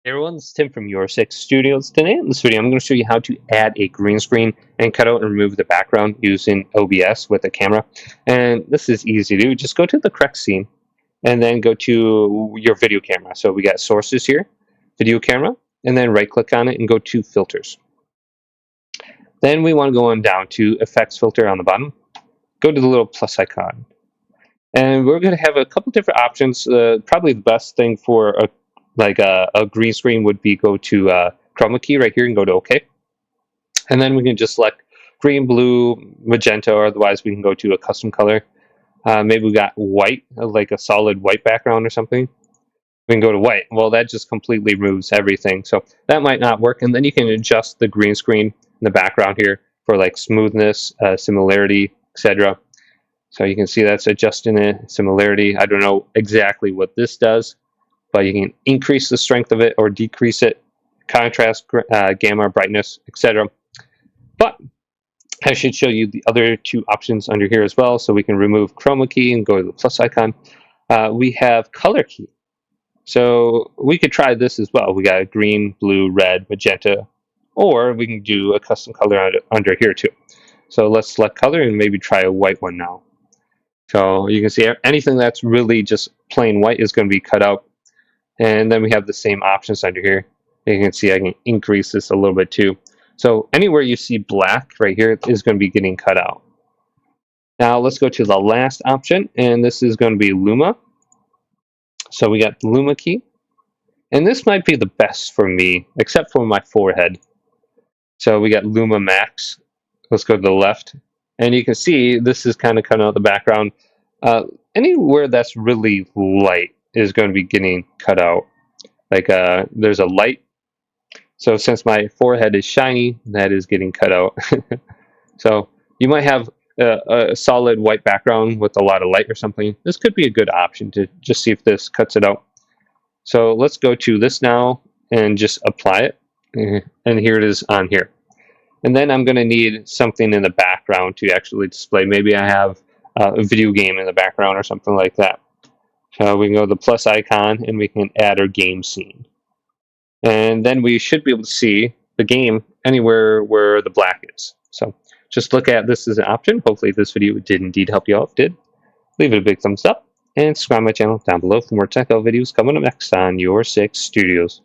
Hey everyone, this is Tim from Your Six Studios. Today in this video, I'm going to show you how to add a green screen and cut out and remove the background using OBS with a camera. And this is easy to do. Just go to the correct scene and then go to your video camera. So we got sources here, video camera, and then right click on it and go to filters. Then we want to go on down to effects filter on the bottom. Go to the little plus icon. And we're going to have a couple different options. Probably the best thing for a green screen would be go to Chroma key right here and go to OK. And then we can just select green, blue, magenta, or otherwise we can go to a custom color. Maybe we got white, like a solid white background or something. We can go to white. Well, that just completely removes everything. So that might not work. And then you can adjust the green screen in the background here for like smoothness, similarity, etc. So you can see that's adjusting it, similarity. I don't know exactly what this does, but you can increase the strength of it or decrease it, contrast, gamma, brightness, etc. But I should show you the other two options under here as well. So we can remove chroma key and go to the plus icon. We have color key. So we could try this as well. We got a green, blue, red, magenta, or we can do a custom color under here too. So let's select color and maybe try a white one now. So you can see anything that's really just plain white is going to be cut out. And then we have the same options under here. You can see I can increase this a little bit too. So anywhere you see black right here is going to be getting cut out. Now let's go to the last option, and this is going to be luma. So we got the luma key. And this might be the best for me, except for my forehead. So we got luma max. Let's go to the left. And you can see this is kind of cutting out the background. Anywhere that's really light is going to be getting cut out. Like there's a light. So since my forehead is shiny, that is getting cut out. So you might have a solid white background with a lot of light or something. This could be a good option to just see if this cuts it out. So let's go to this now and just apply it. And here it is on here. And then I'm going to need something in the background to actually display. Maybe I have a video game in the background or something like that. So we can go to the plus icon and we can add our game scene. And then we should be able to see the game anywhere where the black is. So just look at this as an option. Hopefully this video did indeed help you out. If it did, leave it a big thumbs up and subscribe to my channel down below for more tech videos coming up next on Your Six Studios.